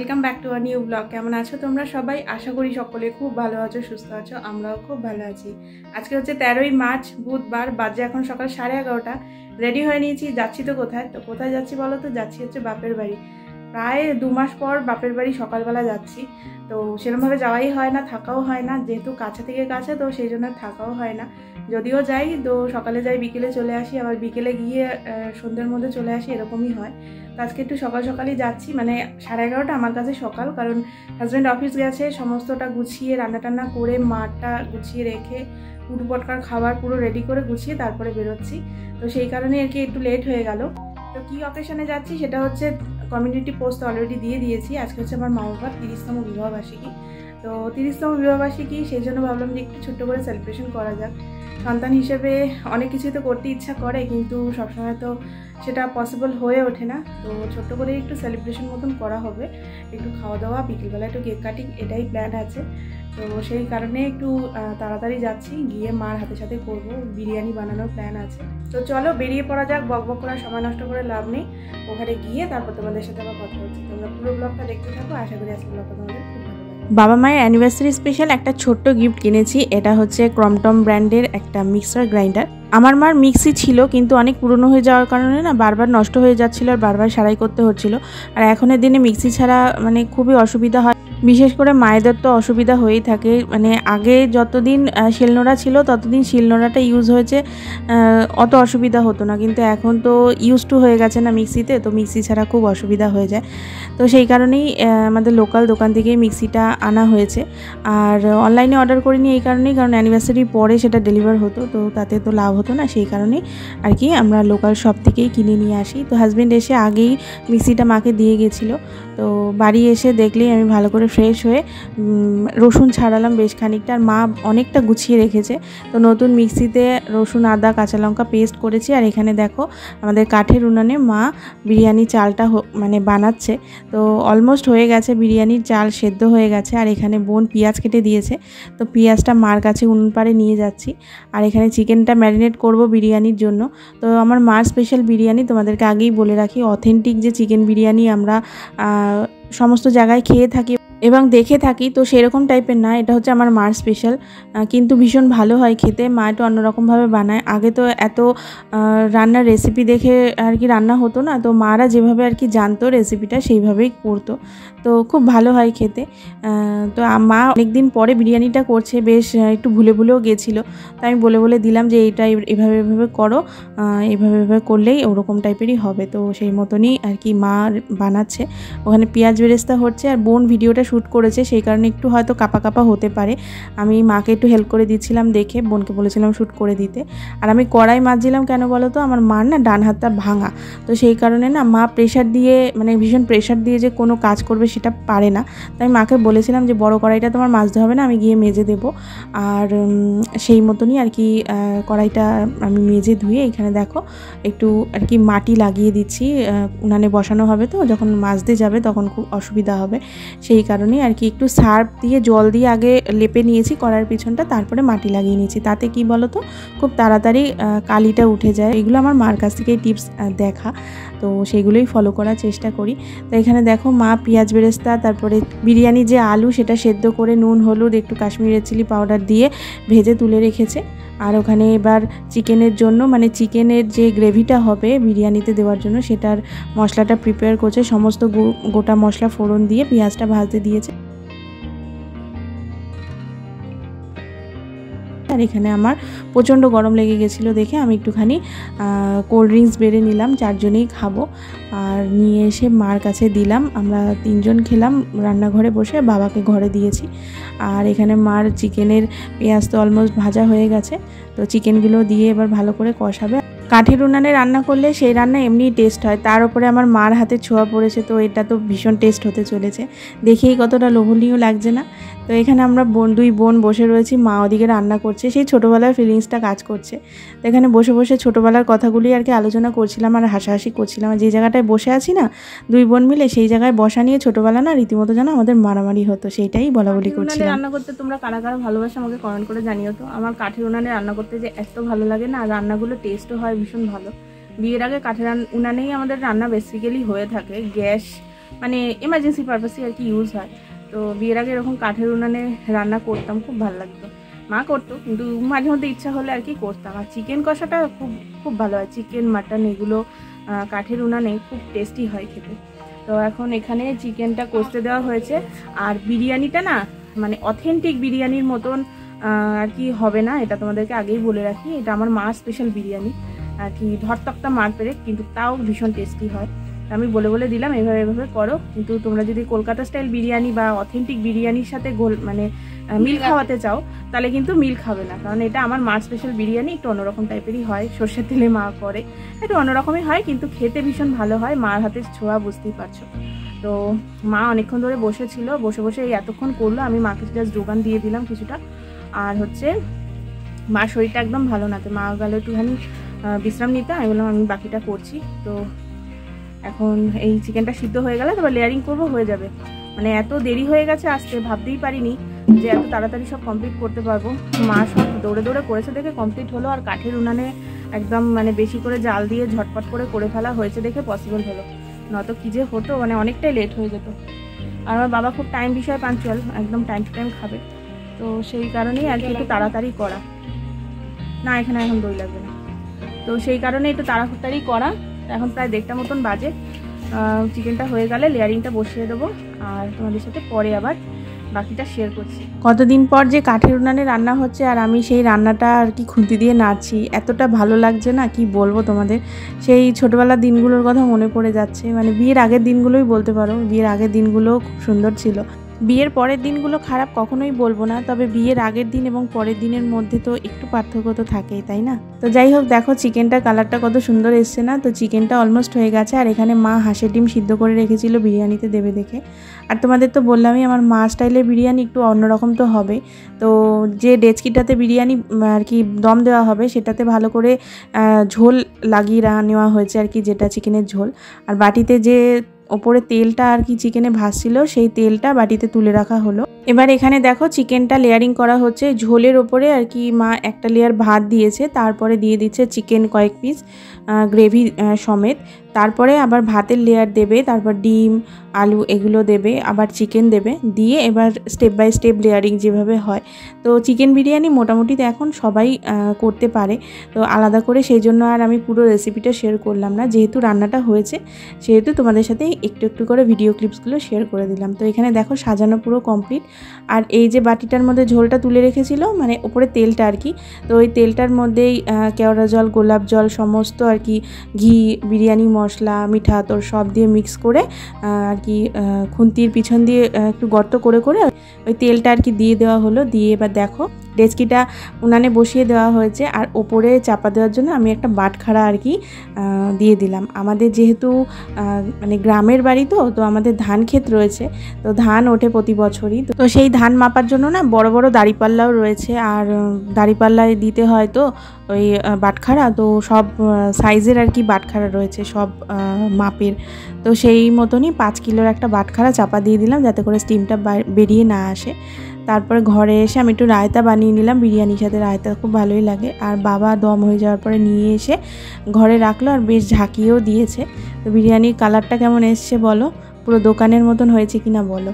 Welcome back to a new blog. কেমন আছো তোমরা সবাই? আশা করি সকলে খুব ভালো আছো, সুস্থ আছো। আমরাও খুব ভালো আছি। আজকে হচ্ছে 13ই মার্চ, বুধবার। বাজে এখন সকাল 11:30। রেডি হয়ে নিয়েছি, যাচ্ছি তো কোথায় যাচ্ছি বলো তো? যাচ্ছি হচ্ছে বাপের বাড়ি। প্রায় 2 মাস পর বাপের বাড়ি সকালবেলা যাচ্ছি। তো সেরকমভাবে যাওয়াই হয় না, থাকাও হয় না, যেহেতু কাছে থেকে কাছে, তো সেই জন্য থাকাও হয় না। যদিও যাই তো সকালে যাই, বিকেলে চলে আসি, আবার বিকেলে গিয়ে সন্ধ্যের মধ্যে চলে আসি, এরকমই হয়। তো আজকে একটু সকালই যাচ্ছি, মানে 11:30 আমার কাছে সকাল, কারণ হাজব্যান্ড অফিস গেছে, সমস্তটা গুছিয়ে রান্না টান্না করে মাঠটা গুছিয়ে রেখে পুটুপটকার খাবার পুরো রেডি করে গুছিয়ে তারপরে বেরোচ্ছি। তো সেই কারণে আর কি একটু লেট হয়ে গেল। তো কী অকেশনে যাচ্ছি সেটা হচ্ছে কমিউনিটি পোস্ট অলরেডি দিয়ে দিয়েছি। আজকে হচ্ছে আমার মা বাবার 30তম বিবাহবার্ষিকী। তো 30তম বিবাহবার্ষিকী, সেই জন্য ভাবলাম যে একটু ছোট্ট করে সেলিব্রেশন করা যাক। সন্তান হিসেবে অনেক কিছুই তো করতে ইচ্ছা করে, কিন্তু সবসময় তো সেটা পসিবল হয়ে ওঠে না। তো ছোট্ট করে একটু সেলিব্রেশন মতন করা হবে, একটু খাওয়া দাওয়া, বিকেলবেলা একটু কেক কাটিং, এটাই প্ল্যান আছে। তো সেই কারণে একটু তাড়াতাড়ি যাচ্ছি, গিয়ে মার হাতে সাথে করবো, বিরিয়ানি বানানোর প্ল্যান আছে। তো চলো বেরিয়ে পড়া যাক, বকবক করার সময় নষ্ট করে লাভ নেই। ওখানে গিয়ে তারপর তোমাদের সাথে আবার কথা হচ্ছে। তোমরা পুরো ব্লগটা দেখতে থাকো, আশা করি আজকে ব্লগটা তোমাদের খুব ভালো লাগে। বাবা মায়ের অ্যানিভার্সারি স্পেশাল একটা ছোট্ট গিফট কিনেছি। এটা হচ্ছে ক্রমটম ব্র্যান্ডের একটা মিক্সার গ্রাইন্ডার। আমার মার মিক্সি ছিল, কিন্তু অনেক পুরনো হয়ে যাওয়ার কারণে না বারবার নষ্ট হয়ে যাচ্ছিল আর বারবার সারাই করতে হচ্ছিল। আর এখনের দিনে মিক্সি ছাড়া মানে খুবই অসুবিধা হয়, বিশেষ করে মায়েদের তো অসুবিধা হয়েই থাকে। মানে আগে যতদিন শিলনোড়া ছিল ততদিন শিলনোড়াটা ইউজ হয়েছে, অত অসুবিধা হতো না, কিন্তু এখন তো ইউজ টু হয়ে গেছে না মিক্সিতে, তো মিক্সি ছাড়া খুব অসুবিধা হয়ে যায়। তো সেই কারণেই আমাদের লোকাল দোকান থেকেই মিক্সিটা আনা হয়েছে। আর অনলাইনে অর্ডার করিনি এই কারণেই, কারণ অ্যানিভার্সারির পরে সেটা ডেলিভার হতো, তো তাতে তো লাভ হতো না, সেই কারণেই আর কি আমরা লোকাল শপ থেকেই কিনে নিয়ে আসি। তো হাজব্যান্ড এসে আগেই মিক্সিটা মাকে দিয়ে গেছিলো। তো বাড়ি এসে দেখলেই আমি ভালো করে ফ্রেশ হয়ে রসুন ছাড়ালাম বেশ খানিকটা, আর মা অনেকটা গুছিয়ে রেখেছে। তো নতুন মিক্সিতে রসুন, আদা, কাঁচা লঙ্কা পেস্ট করেছি। আর এখানে দেখো আমাদের কাঠের উনানে মা বিরিয়ানি চালটা মানে বানাচ্ছে। তো অলমোস্ট হয়ে গেছে, বিরিয়ানির চাল সেদ্ধ হয়ে গেছে। আর এখানে বোন পেঁয়াজ কেটে দিয়েছে, তো পেঁয়াজটা মার কাছে উনুন পাড়ে নিয়ে যাচ্ছি। আর এখানে চিকেনটা ম্যারিনেট করব বিরিয়ানির জন্য। তো আমার মার স্পেশাল বিরিয়ানি, তোমাদেরকে আগেই বলে রাখি, অথেন্টিক যে চিকেন বিরিয়ানি আমরা সমস্ত জায়গায় খেয়ে থাকি এবং দেখে থাকি, তো সেরকম টাইপের না, এটা হচ্ছে আমার মার স্পেশাল, কিন্তু ভীষণ ভালো হয় খেতে। মা একটু অন্যরকমভাবে বানায়। আগে তো এত রান্নার রেসিপি দেখে আর কি রান্না হতো না, তো মারা যেভাবে আর কি জানতো রেসিপিটা সেইভাবেই করতো, তো খুব ভালো হয় খেতে। তো মা অনেকদিন পরে বিরিয়ানিটা করছে, বেশ একটু ভুলেও গেছিলো, তো আমি বলে দিলাম যে এইটা এভাবে করো, এভাবে করলেই ওরকম টাইপেরই হবে। তো সেই মতনই আর কি মা বানাচ্ছে। ওখানে পেঁয়াজ বেরেস্তা হচ্ছে, আর বোন ভিডিওটা শ্যুট করেছে, সেই কারণে একটু হয়তো কাপা হতে পারে। আমি মাকে একটু হেল্প করে দিচ্ছিলাম দেখে, বোনকে বলেছিলাম শ্যুট করে দিতে। আর আমি কড়াই মাজছিলাম কেন বলো তো, আমার মার না ডান হাতটা ভাঙা, তো সেই কারণে না মা প্রেশার দিয়ে, মানে ভীষণ প্রেশার দিয়ে যে কোনো কাজ করবে সেটা পারে না। তাই মাকে বলেছিলাম যে বড় কড়াইটা তোমার মাজতে হবে না, আমি গিয়ে মেজে দেবো। আর সেই মতনই আর কি কড়াইটা আমি মেজে ধুয়ে এখানে দেখো একটু আর কি মাটি লাগিয়ে দিচ্ছি। উনানে বসানো হবে, তো যখন মাজতে যাবে তখন খুব অসুবিধা হবে, সেই কারণেই আর কি একটু সার্ফ দিয়ে জল দিয়ে আগে লেপে নিয়েছি কড়াইয়ের পিছনটা, তারপরে মাটি লাগিয়ে নিয়েছি। তাতে কি বলো তো, খুব তাড়াতাড়ি কালিটা উঠে যায়। এগুলো আমার মার কাছ থেকে টিপস দেখা, তো সেইগুলোই ফলো করার চেষ্টা করি। তো এখানে দেখো মা পেঁয়াজ বেরেস্তা, তারপরে বিরিয়ানি যে আলু সেটা সেদ্ধ করে নুন, হলুদ, একটু কাশ্মীরি চিলি পাউডার দিয়ে ভেজে তুলে রেখেছে। আর ওখানে এবার চিকেনের জন্য, মানে চিকেনের যে গ্রেভিটা হবে বিরিয়ানিতে দেওয়ার জন্য, সেটার মশলাটা প্রিপেয়ার করছে। সমস্ত গোটা মশলা ফোড়ন দিয়ে পেঁয়াজটা ভাজতে দিয়েছে। আর এখানে আমার প্রচণ্ড গরম লেগে গেছিলো দেখে আমি একটুখানি কোল্ড ড্রিঙ্কস বেড়ে নিলাম, 4 জনেই খাবো। আর নিয়ে এসে মার কাছে দিলাম, আমরা 3 জন খেলাম রান্নাঘরে বসে, বাবাকে ঘরে দিয়েছি। আর এখানে মার চিকেনের পেঁয়াজ তো অলমোস্ট ভাজা হয়ে গেছে, তো চিকেনগুলো দিয়ে এবার ভালো করে কষাবে। কাঠের উনানে রান্না করলে সেই রান্না এমনিই টেস্ট হয়, তার উপরে আমার মার হাতে ছোঁয়া পড়েছে, তো এটা তো ভীষণ টেস্ট হতে চলেছে। দেখেই কতটা লোভনীয় লাগছে না? তো এখানে আমরা দুই বোন বসে রয়েছি, মা ওদিকে রান্না করছে, সেই ছোটোবেলার ফিলিংসটা কাজ করছে। তো এখানে বসে ছোটোবেলার কথাগুলি আর কি আলোচনা করছিলাম আর হাসাহাসি করছিলাম। আর যে জায়গাটায় বসে আছি না, দুই বোন মিলে, সেই জায়গায় বসা নিয়ে ছোটোবেলা না রীতিমতো যেন আমাদের মারামারি হতো, সেইটাই বলাবলি করছিলাম। রান্না করতে তোমরা কারা ভালোবাসা আমাকে কমেন্ট করে জানিও তো। আমার কাঠের উনানে রান্না করতে যে এত ভালো লাগে না, আর রান্নাগুলো টেস্টও হয় ভীষণ ভালো। বিয়ের আগে কাঠের উনানেই আমাদের রান্না বেসিক্যালি হয়ে থাকে, গ্যাস মানে এমার্জেন্সি পারপাসে আর কি ইউজ হয়। তো বিয়ের আগে এরকম কাঠের উনানে রান্না করতাম, খুব ভালো লাগতো। মা করতো, কিন্তু মাঝে মধ্যে ইচ্ছা হলে আর কি করতাম। আর চিকেন কষাটা খুব খুব ভালো হয়, চিকেন মাটন এগুলো কাঠের উনানে খুব টেস্টি হয় খেতে। তো এখন এখানে চিকেনটা কষতে দেওয়া হয়েছে। আর বিরিয়ানিটা না মানে অথেন্টিক বিরিয়ানির মতন আর কি হবে না, এটা তোমাদেরকে আগেই বলে রাখি। এটা আমার মার স্পেশাল বিরিয়ানি আর কি, ধরতক্তা মার পেরে, কিন্তু তাও ভীষণ টেস্টি হয়। আমি বলে বলে দিলাম এভাবে এভাবে করো। কিন্তু তোমরা যদি কলকাতা স্টাইল বিরিয়ানি বা অথেন্টিক বিরিয়ানির সাথে মানে মিল খাওয়াতে চাও, তাহলে কিন্তু মিল খাবে না, কারণ এটা আমার মার স্পেশাল বিরিয়ানি। একটু অন্যরকম টাইপেরই হয়, সর্ষের তেলে মা করে, একটু অন্যরকমই হয়, কিন্তু খেতে ভীষণ ভালো হয়। মার হাতের ছোঁয়া বুঝতেই পারছো। তো মা অনেকক্ষণ ধরে বসেছিল, বসে বসে এই এতক্ষণ করলো। আমি মাকে জাস্ট যোগান দিয়ে দিলাম কিছুটা। আর হচ্ছে মার শরীরটা একদম ভালো না, তো মা গেল একটুখানি বিশ্রাম নিতে, আমি বললাম আমি বাকিটা করছি। তো এখন এই চিকেনটা সিদ্ধ হয়ে গেলে তারপর লেয়ারিং করবো, হয়ে যাবে। মানে এত দেরি হয়ে গেছে আসতে, ভাবতেই পারিনি যে এত তাড়াতাড়ি সব কমপ্লিট করতে পারবো। মা সব দৌড়ে দৌড়ে করেছে দেখে কমপ্লিট হলো। আর কাঠের উনানে একদম মানে বেশি করে জাল দিয়ে ঝটপট করে ফেলা হয়েছে দেখে পসিবল হলো, নয়তো কী যে হতো, মানে অনেকটাই লেট হয়ে যেত। আর আমার বাবা খুব টাইম বিষয়ে পাঞ্চুয়াল, একদম টাইম টু টাইম খাবে। তো সেই কারণেই আর কি একটু তাড়াতাড়ি করা। না, এখানে এখন দই লাগবে না। তো সেই কারণে একটু তাড়াতাড়ি করা। এখন প্রায় 1:30টা মতন বাজে। চিকেনটা হয়ে গেলে লেয়ারিংটা বসিয়ে দেবো, আর তোমাদের সাথে পরে আবার বাকিটা শেয়ার করছি। কতদিন পর যে কাঠের উনানে রান্না হচ্ছে, আর আমি সেই রান্নাটা আর কি খুন্তি দিয়ে নাড়ছি, এতটা ভালো লাগছে না কি বলবো তোমাদের। সেই ছোটোবেলার দিনগুলোর কথা মনে পড়ে যাচ্ছে, মানে বিয়ের আগের দিনগুলোই বলতে পারো। বিয়ের আগের দিনগুলো খুব সুন্দর ছিল। বিয়ের পরের দিনগুলো খারাপ কখনোই বলবো না, তবে বিয়ের আগের দিন এবং পরের দিনের মধ্যে তো একটু পার্থক্য তো থাকেই, তাই না? তো যাই হোক, দেখো চিকেনটা কালারটা কত সুন্দর এসছে না? তো চিকেনটা অলমোস্ট হয়ে গেছে। আর এখানে মা হাঁসের ডিম সিদ্ধ করে রেখেছিল বিরিয়ানিতে দেবে দেখে। আর তোমাদের তো বললামই আমার মা স্টাইলের বিরিয়ানি একটু অন্যরকম তো হবে। তো যে ডেচকিটাতে বিরিয়ানি আর কি দম দেওয়া হবে, সেটাতে ভালো করে ঝোল লাগিয়ে নেওয়া হয়েছে আর কি, যেটা চিকেনের ঝোল। আর বাটিতে যে ওপরে তেলটা আর কি চিকেনে ভাসছিল, সেই তেলটা বাটিতে তুলে রাখা হলো। এবার এখানে দেখো চিকেনটা লেয়ারিং করা হচ্ছে। ঝোলের ওপরে আর কি মা একটা লেয়ার ভাত দিয়েছে, তারপরে দিয়ে দিচ্ছে চিকেন কয়েক পিস গ্রেভি সমেত। তারপরে আবার ভাতের লেয়ার দেবে, তারপর ডিম আলু এগুলো দেবে, আবার চিকেন দেবে, দিয়ে এবার স্টেপ বাই স্টেপ লেয়ারিং যেভাবে হয়। তো চিকেন বিরিয়ানি মোটামুটি এখন সবাই করতে পারে, তো আলাদা করে সেই জন্য আর আমি পুরো রেসিপিটা শেয়ার করলাম না। যেহেতু রান্নাটা হয়েছে সেহেতু তোমাদের সাথে একটু একটু করে ভিডিও ক্লিপসগুলো শেয়ার করে দিলাম। তো এখানে দেখো সাজানো পুরো কমপ্লিট। আর এই যে বাটিটার মধ্যে ঝোলটা তুলে রেখেছিল, মানে ওপরে তেলটা আর কি, তো ওই তেলটার মধ্যেই কেওড়া জল, গোলাপ জল, সমস্ত আর কি ঘি, বিরিয়ানি মশলা, মিঠা আতর সব দিয়ে মিক্স করে আর কি খুন্তির পিছন দিয়ে একটু গর্ত করে করে ওই তেলটা আর কি দিয়ে দেওয়া হলো। দিয়ে এবার দেখো ডেচকিটা উনানে বসিয়ে দেওয়া হয়েছে। আর ওপরে চাপা দেওয়ার জন্য আমি একটা বাটখারা আর কি দিয়ে দিলাম। আমাদের যেহেতু মানে গ্রামের বাড়ি, তো আমাদের ধান ক্ষেত রয়েছে, তো ধান ওঠে প্রতি বছরই। তো সেই ধান মাপার জন্য না বড় বড় দাঁড়িপাল্লাও রয়েছে, আর দাঁড়িপাল্লায় দিতে হয় তো ওই বাটখারা, তো সব সাইজের আর কি বাটখারা রয়েছে সব মাপের। তো সেই মতনই 5 কিলোর একটা বাটখারা চাপা দিয়ে দিলাম, যাতে করে স্টিমটা বেরিয়ে না আসে। তারপরে ঘরে এসে আমি একটু রায়তা বানিয়ে নিলাম, বিরিয়ানির সাথে রায়তা খুব ভালোই লাগে। আর বাবা দম হয়ে যাওয়ার পরে নিয়ে এসে ঘরে রাখলো, আর বেশ ঝাঁকিয়েও দিয়েছে। তো বিরিয়ানির কালারটা কেমন এসছে বলো, পুরো দোকানের মতন হয়েছে কিনা বলো।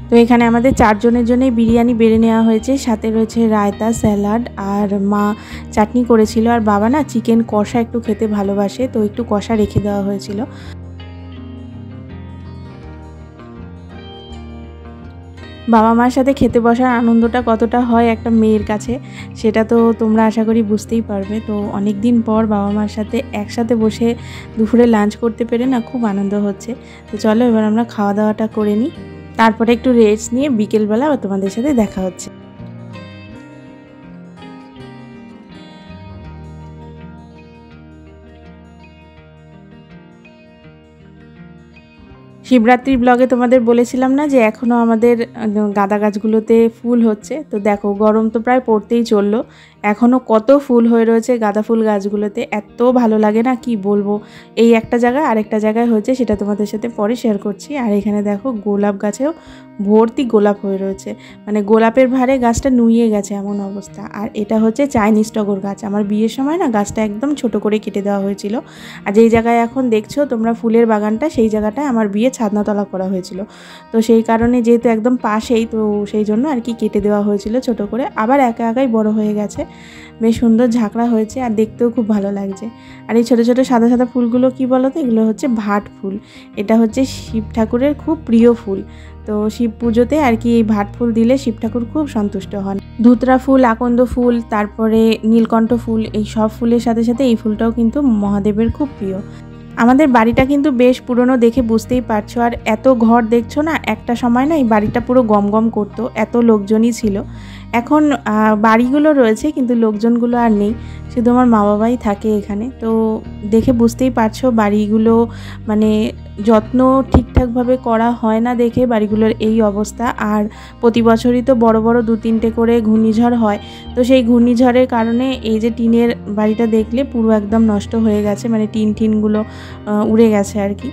তো এখানে আমাদের 4 জনের জন্যই বিরিয়ানি বেড়ে নেওয়া হয়েছে, সাথে রয়েছে রায়তা, স্যালাড, আর মা চাটনি করেছিল। আর বাবা না চিকেন কষা একটু খেতে ভালোবাসে, তো একটু কষা রেখে দেওয়া হয়েছিল। বাবা মার সাথে খেতে বসার আনন্দটা কতটা হয় একটা মেয়ের কাছে, সেটা তো তোমরা আশা করি বুঝতেই পারবে। তো অনেক দিন পর বাবা মার সাথে একসাথে বসে দুপুরে লাঞ্চ করতে পেরে না খুব আনন্দ হচ্ছে। তো চলো এবার আমরা খাওয়া দাওয়াটা করে নিই, তারপরে একটু রেস্ট নিয়ে বিকেলবেলা তোমাদের সাথে দেখা হচ্ছে। শিবরাত্রির ব্লগে তোমাদের বলেছিলাম না যে এখনও আমাদের গাঁদা গাছগুলোতে ফুল হচ্ছে। তো দেখো গরম তো প্রায় পড়তেই চললো, এখনও কত ফুল হয়ে রয়েছে গাঁদা ফুল গাছগুলোতে, এত ভালো লাগে না কি বলবো। এই একটা জায়গায় আরেকটা জায়গায় হয়েছে, সেটা তোমাদের সাথে পরে শেয়ার করছি। আর এখানে দেখো গোলাপ গাছেও ভর্তি গোলাপ হয়ে রয়েছে, মানে গোলাপের ভারে গাছটা নুইয়ে গেছে এমন অবস্থা। আর এটা হচ্ছে চাইনিজ টগর গাছ, আমার বিয়ের সময় না গাছটা একদম ছোট করে কেটে দেওয়া হয়েছিল। আর যেই জায়গায় এখন দেখছো তোমরা ফুলের বাগানটা, সেই জায়গাটায় আমার বিয়ে ছাদনাতলা করা হয়েছিল। তো সেই কারণে যেহেতু একদম পাশেই, তো সেই জন্য আর কি কেটে দেওয়া হয়েছিল ছোট করে, আবার একা একাই বড় হয়ে গেছে, বেশ সুন্দর ঝাঁকড়া হয়েছে আর দেখতেও খুব ভালো লাগছে। আর এই ছোটো ছোটো সাদা সাদা ফুলগুলো কি বলো তো, এগুলো হচ্ছে ভাট ফুল। এটা হচ্ছে শিব ঠাকুরের খুব প্রিয় ফুল। তো শিব পুজোতে আর কি এই ভাট ফুল দিলে শিব ঠাকুর খুব সন্তুষ্ট হন। ধুতরা ফুল, আকন্দ ফুল, তারপরে নীলকণ্ঠ ফুল, এই সব ফুলের সাথে সাথে এই ফুলটাও কিন্তু মহাদেবের খুব প্রিয়। আমাদের বাড়িটা কিন্তু বেশ পুরনো, দেখে বুঝতেই পারছো। আর এত ঘর দেখছো না, একটা সময় না এই বাড়িটা পুরো গমগম করতো, এত লোকজনই ছিল। এখন বাড়িগুলো রয়েছে কিন্তু লোকজনগুলো আর নেই, শুধু আমার মা বাবাই থাকে এখানে। তো দেখে বুঝতেই পারছো বাড়িগুলো মানে যত্ন ঠিকঠাকভাবে করা হয় না দেখে বাড়িগুলোর এই অবস্থা। আর প্রতি বছরই তো বড় বড় 2-3টে করে ঘূর্ণিঝড় হয়। তো সেই ঘূর্ণিঝড়ের কারণে এই যে টিনের বাড়িটা দেখলে পুরো একদম নষ্ট হয়ে গেছে, মানে টিনগুলো উড়ে গেছে আর কি।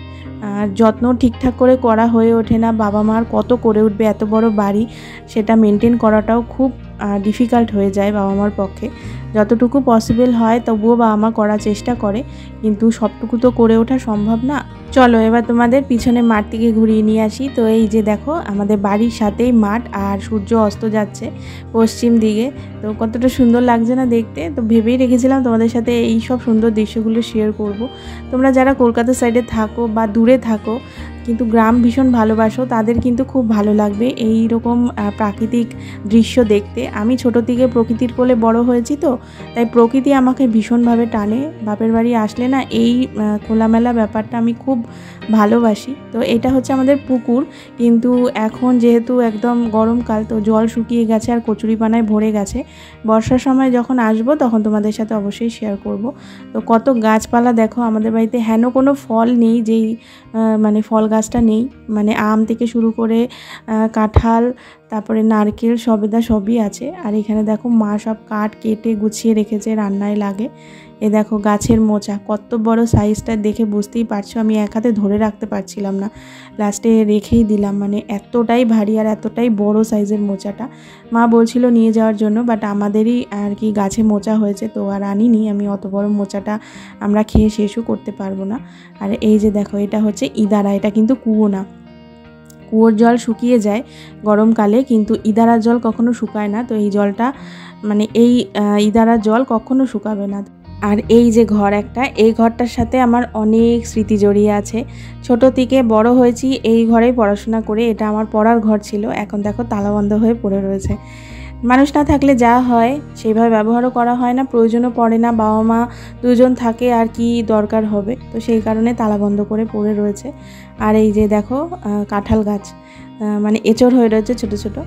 আর যত্ন ঠিকঠাক করে করা হয়ে ওঠে না। বাবা মার কত করে উঠবে এত বড় বাড়ি, সেটা মেনটেন করাটাও খুব ডিফিকাল্ট হয়ে যায় বাবা মার পক্ষে। যতটুকু পসিবল হয় তবুও বাবা মা করার চেষ্টা করে, কিন্তু সবটুকু তো করে ওঠা সম্ভব না। চলো এবার তোমাদের পিছনে মাঠ থেকে ঘুরিয়ে নিয়ে আসি। তো এই যে দেখো আমাদের বাড়ির সাথেই মাঠ, আর সূর্য অস্ত যাচ্ছে পশ্চিম দিকে। তো কতটা সুন্দর লাগছে না দেখতে। তো ভেবেই রেখেছিলাম তোমাদের সাথে এই সব সুন্দর দৃশ্যগুলো শেয়ার করব। তোমরা যারা কলকাতা সাইডে থাকো বা দূরে থাকো কিন্তু গ্রাম ভীষণ ভালোবাসো, তাদের কিন্তু খুব ভালো লাগবে এই রকম প্রাকৃতিক দৃশ্য দেখতে। আমি ছোট থেকে প্রকৃতির কোলে বড় হয়েছি, তো তাই প্রকৃতি আমাকে ভীষণভাবে টানে। বাপের বাড়ি আসলে না এই খোলামেলা ব্যাপারটা আমি খুব ভালোবাসি। তো এটা হচ্ছে আমাদের পুকুর, কিন্তু এখন যেহেতু একদম গরমকাল, তো জল শুকিয়ে গেছে আর কচুরিপানায় ভরে গেছে। বর্ষার সময় যখন আসবো তখন তোমাদের সাথে অবশ্যই শেয়ার করব। তো কত গাছপালা দেখো আমাদের বাড়িতে, হেন কোনো ফল নেই যেই মানে ফল গাছটা নেই, মানে আম থেকে শুরু করে কাঁঠাল, তারপরে নারকেল, সবেদা সবই আছে। আর এখানে দেখো মা সব কাঠ কেটে গুছিয়ে রেখেছে, রান্নায় লাগে। এ দেখো গাছের মোচা, কত বড় সাইজটা দেখে বুঝতেই পারছো। আমি এক হাতে ধরে রাখতে পারছিলাম না, লাস্টে রেখেই দিলাম, মানে এতটাই ভারী আর এতটাই বড় সাইজের মোচাটা। মা বলছিল নিয়ে যাওয়ার জন্য, বাট আমাদেরই আর কি গাছে মোচা হয়েছে, তো আর আনিনি। আমি অত বড় মোচাটা আমরা খেয়ে শেষও করতে পারবো না। আর এই যে দেখো এটা হচ্ছে ইদারা, এটা কিন্তু কুয়ো না। কুয়োর জল শুকিয়ে যায় গরমকালে, কিন্তু ইদারার জল কখনো শুকায় না। তো এই জলটা মানে এই ইদারার জল কখনো শুকাবে না। আর এই যে ঘর একটা, এই ঘরটার সাথে আমার অনেক স্মৃতি জড়িয়ে আছে। ছোট থেকে বড় হয়েছি এই ঘরেই পড়াশোনা করে, এটা আমার পড়ার ঘর ছিল। এখন দেখো তালাবন্ধ হয়ে পড়ে রয়েছে। মানুষ না থাকলে যা হয় সেইভাবে ব্যবহারও করা হয় না, প্রয়োজনও পড়ে না। বাবা মা দুজন থাকে, আর কি দরকার হবে। তো সেই কারণে তালাবন্ধ করে পড়ে রয়েছে। আর এই যে দেখো কাঁঠাল গাছ, মানে এঁচড় হয়ে রয়েছে ছোট ছোট।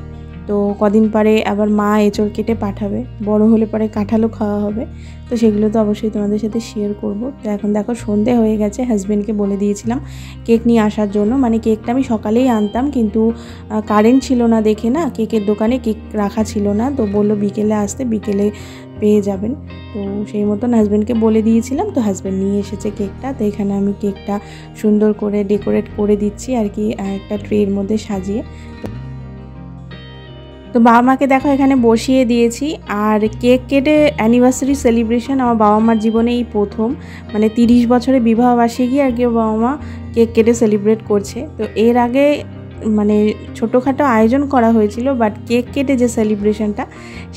তো কদিন পরে আবার মা এঁচড় কেটে পাঠাবে, বড় হলে পরে কাঁঠালও খাওয়া হবে। তো সেগুলো তো অবশ্যই তোমাদের সাথে শেয়ার করব। তো এখন দেখো সন্ধে হয়ে গেছে, হাজব্যান্ডকে বলে দিয়েছিলাম কেক নিয়ে আসার জন্য। মানে কেকটা আমি সকালেই আনতাম, কিন্তু কারেন্ট ছিল না দেখে না কেকের দোকানে কেক রাখা ছিল না। তো বললো বিকেলে আসতে, বিকেলে পেয়ে যাবেন। তো সেই মতন হাজব্যান্ডকে বলে দিয়েছিলাম, তো হাজব্যান্ড নিয়ে এসেছে কেকটা। তো এখানে আমি কেকটা সুন্দর করে ডেকোরেট করে দিচ্ছি আর কি, একটা ট্রের মধ্যে সাজিয়ে। তো বাবা মাকে দেখো এখানে বসিয়ে দিয়েছি। আর কেক কেটে অ্যানিভার্সারি সেলিব্রেশন আমার বাবা মার জীবনে এই প্রথম, মানে 30 বছরে বিবাহবার্ষিকী আর কি বাবা মা কেক কেটে সেলিব্রেট করছে। তো এর আগে মানে ছোটোখাটো আয়োজন করা হয়েছিল, বাট কেক কেটে যে সেলিব্রেশনটা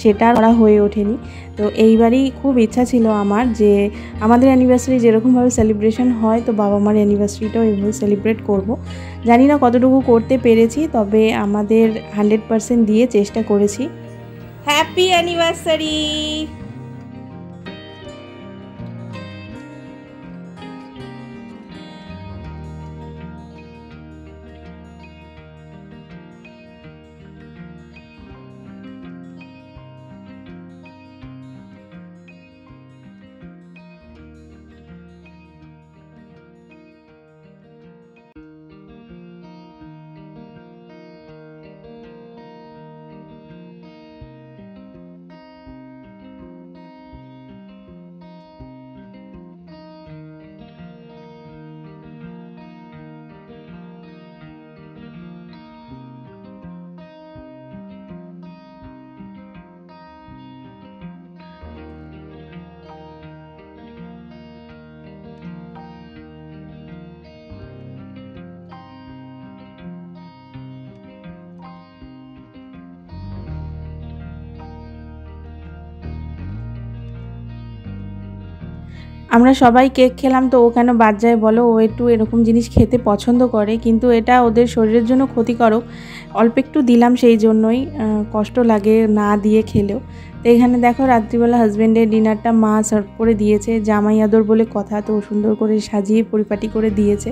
সেটা করা হয়ে ওঠেনি। তো এইবারই খুব ইচ্ছা ছিল আমার যে আমাদের অ্যানিভার্সারি যেরকমভাবে সেলিব্রেশন হয়, তো বাবা মার অ্যানিভার্সারিটাও এইভাবে সেলিব্রেট করব। জানি না কতটুকু করতে পেরেছি, তবে আমাদের 100% দিয়ে চেষ্টা করেছি। Happy anniversary. আমরা সবাই কেক খেলাম, তো ও কেন বাদ যায় বলো? ও একটু এরকম জিনিস খেতে পছন্দ করে, কিন্তু এটা ওদের শরীরের জন্য ক্ষতিকারক। অল্প একটু দিলাম, সেই জন্যই কষ্ট লাগে না দিয়ে খেলেও। তো এখানে দেখো রাত্রিবেলা হাজব্যান্ডের ডিনারটা মা সার্ভ করে দিয়েছে, জামাই আদর বলে কথা, তো সুন্দর করে সাজিয়ে পরিপাটি করে দিয়েছে।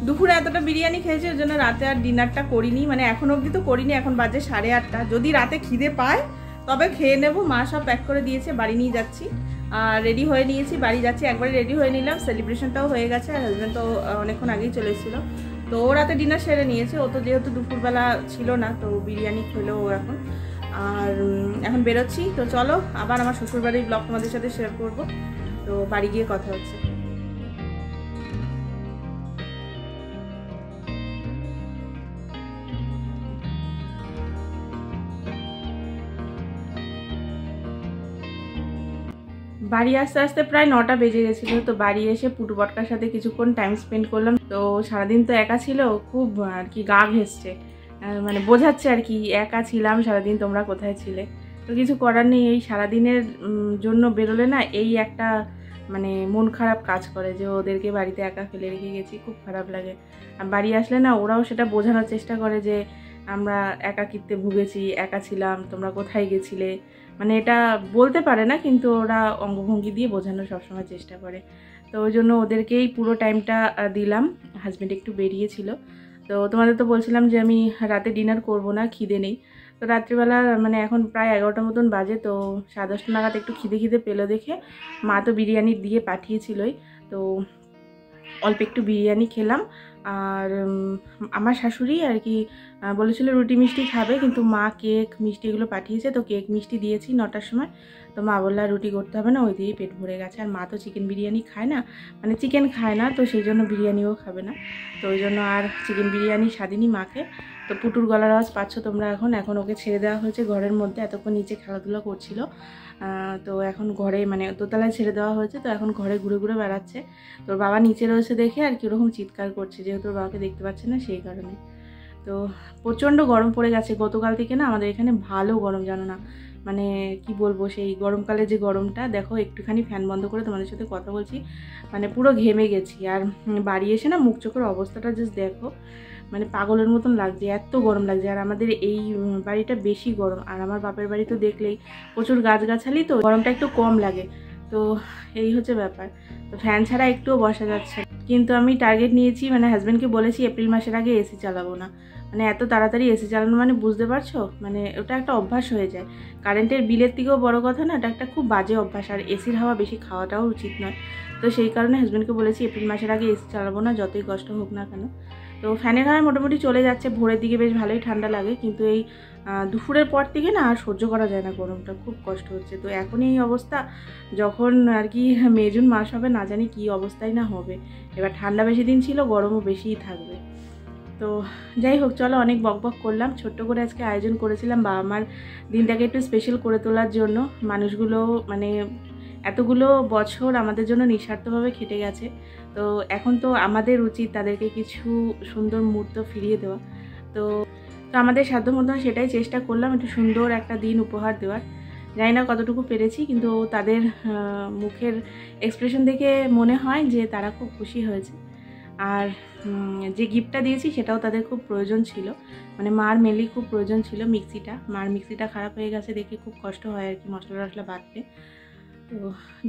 দুপুরে এতটা বিরিয়ানি খেয়েছি, ওই জন্য রাতে আর ডিনারটা করিনি, মানে এখন অবধি তো করিনি, এখন বাজে 8:30। যদি রাতে খিদে পায় তবে খেয়ে নেবো। মা সব প্যাক করে দিয়েছে, বাড়ি নিয়ে যাচ্ছি। আর রেডি হয়ে নিয়েছি, বাড়ি যাচ্ছি, একবারে রেডি হয়ে নিলাম। সেলিব্রেশনটাও হয়ে গেছে, আর হাজব্যান্ড তো অনেকক্ষণ আগেই চলে এসেছিলো। তো ও রাতে ডিনার সেরে নিয়েছে, ও তো যেহেতু দুপুরবেলা ছিল না, তো বিরিয়ানি খেলো ও এখন। আর এখন বেরোচ্ছি, তো চলো আবার আমার শ্বশুরবাড়ির ব্লগ তোমাদের সাথে শেয়ার করবো। তো বাড়ি গিয়ে কথা হচ্ছে। বাড়ি আসতে আসতে প্রায় 9টা বেজে গেছিলো। তো বাড়ি এসে পুটু বটকার সাথে কিছুক্ষণ টাইম স্পেন্ড করলাম। তো সারাদিন তো একা ছিল, খুব আর কি গা ঘেঁষছে, মানে বোঝাচ্ছে আর কি একা ছিলাম সারাদিন, তোমরা কোথায় ছিলে। তো কিছু করার নেই, এই সারাদিনের জন্য বেরোলে না এই একটা মানে মন খারাপ কাজ করে যে ওদেরকে বাড়িতে একা ফেলে রেখে গেছি, খুব খারাপ লাগে। আর বাড়ি আসলে না ওরাও সেটা বোঝানোর চেষ্টা করে যে আমরা একাকিত্বে ভুগেছি, একা ছিলাম, তোমরা কোথায় গেছিলে। মানে এটা বলতে পারে না, কিন্তু ওরা অঙ্গভঙ্গি দিয়ে বোঝানোর সবসময় চেষ্টা করে। তো ওই জন্য ওদেরকেই পুরো টাইমটা দিলাম। হাজব্যান্ড একটু বেরিয়েছিল। তো তোমাদের তো বলছিলাম যে আমি রাতে ডিনার করব না, খিদে নেই। তো রাত্রিবেলা মানে এখন প্রায় 11টা মতন বাজে, তো 10:30 নাগাদ একটু খিদে পেলো দেখে মা তো বিরিয়ানি দিয়ে পাঠিয়েছিলই, তো অল্প একটু বিরিয়ানি খেলাম। আর আমার শাশুড়ি আর কি বলেছিল রুটি মিষ্টি খাবে, কিন্তু মা কেক মিষ্টি এগুলো পাঠিয়েছে, তো কেক মিষ্টি দিয়েছি 9টার সময়। তো মা বললো রুটি করতে হবে না, ওই দিয়েই পেট ভরে গেছে। আর মা তো চিকেন বিরিয়ানি খায় না, মানে চিকেন খায় না, তো সেই জন্য বিরিয়ানিও খাবে না। তো ওই জন্য আর চিকেন বিরিয়ানি স্বাদিনী মাকে। তো পুটুর গলার আওয়াজ পাচ্ছ তোমরা, এখন ওকে ছেড়ে দেওয়া হয়েছে ঘরের মধ্যে, এতক্ষণ নিচে খেলাধুলা করছিল। তো এখন ঘরে মানে দোতলায় ছেড়ে দেওয়া হয়েছে, তো এখন ঘরে ঘুরে ঘুরে বেড়াচ্ছে। তোর বাবা নিচে রয়েছে দেখে আর কি ওরকম চিৎকার করছে, যেহেতু ওর বাবাকে দেখতে পাচ্ছে না সেই কারণে। তো প্রচণ্ড গরম পড়ে গেছে গতকাল থেকে না, আমাদের এখানে ভালো গরম, জানো না মানে কি বলবো, সেই গরমকালে যে গরমটা। দেখো একটুখানি ফ্যান বন্ধ করে তোমাদের সাথে কথা বলছি, মানে পুরো ঘেমে গেছি। আর বাড়ি এসে না মুখ চোখের অবস্থাটা জাস্ট দেখো, মানে পাগলের মতন লাগছে, এত গরম লাগছে। আর আমাদের এই বাড়িটা বেশি গরম, আর আমার বাপের বাড়ি তো দেখলেই প্রচুর গাছগাছালি, তো গরমটা একটু কম লাগে। তো এই হচ্ছে ব্যাপার। তো ফ্যান ছাড়া একটুও বসা যাচ্ছে, কিন্তু আমি টার্গেট নিয়েছি, মানে হাজব্যান্ডকে বলেছি এপ্রিল মাসের আগে এসি চালাবো না। মানে এত তাড়াতাড়ি এসি চালানো মানে বুঝতে পারছো, মানে ওটা একটা অভ্যাস হয়ে যায়। কারেন্টের বিলের থেকেও বড় কথা না, এটা একটা খুব বাজে অভ্যাস, আর এসির হাওয়া বেশি খাওয়াটাও উচিত নয়। তো সেই কারণে হাজব্যান্ডকে বলেছি এপ্রিল মাসের আগে এসি চালাবো না, যতই কষ্ট হোক না কেন। তো ফ্যানের হাওয়া মোটামুটি চলে যাচ্ছে, ভোরের দিকে বেশ ভালোই ঠান্ডা লাগে, কিন্তু এই দুপুরের পর থেকে না আর সহ্য করা যায় না, গরমটা খুব কষ্ট হচ্ছে। তো এখন এই অবস্থা, যখন আর কি মে জুন মাস হবে না জানি কি অবস্থাই না হবে। এবার ঠান্ডা বেশি দিন ছিল, গরমও বেশিই থাকবে। তো যাই হোক, চলো অনেক বকবক করলাম। ছোট্ট করে আজকে আয়োজন করেছিলাম বাবা মার দিনটাকে একটু স্পেশাল করে তোলার জন্য। মানুষগুলো মানে এতগুলো বছর আমাদের জন্য নিঃস্বার্থভাবে খেটে গেছে, তো এখন তো আমাদের উচিত তাদেরকে কিছু সুন্দর মুহূর্ত ফিরিয়ে দেওয়া। তো আমাদের সাধ্য মতন সেটাই চেষ্টা করলাম, একটু সুন্দর একটা দিন উপহার দেওয়ার। জানি না কতটুকু পেরেছি, কিন্তু তাদের মুখের এক্সপ্রেশন দেখে মনে হয় যে তারা খুব খুশি হয়েছে। আর যে গিফটটা দিয়েছি সেটাও তাদের খুব প্রয়োজন ছিল, মানে মার মেনলি খুব প্রয়োজন ছিল মিক্সিটা। মার মিক্সিটা খারাপ হয়ে গেছে দেখে খুব কষ্ট হয় আর কি মশলা টশলা বাটতে। তো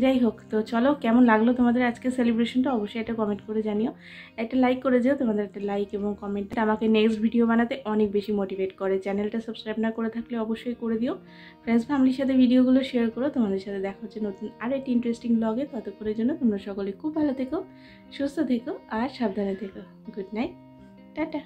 যাই হোক, তো চলো কেমন লাগলো তোমাদের আজকে সেলিব্রেশনটা অবশ্যই এটা কমেন্ট করে জানিও। একটা লাইক করে যেও, তোমাদের একটা লাইক এবং কমেন্ট আমাকে নেক্সট ভিডিও বানাতে অনেক বেশি মোটিভেট করে। চ্যানেলটা সাবস্ক্রাইব না করে থাকলে অবশ্যই করে দিও। ফ্রেন্ডস ফ্যামিলির সাথে ভিডিওগুলো শেয়ার করো। তোমাদের সাথে দেখা হচ্ছে নতুন আরও একটি ইন্টারেস্টিং ব্লগে। ততক্ষণের জন্য তোমরা সকলে খুব ভালো থেকো, সুস্থ থেকো আর সাবধানে থেকো। Good night, tata.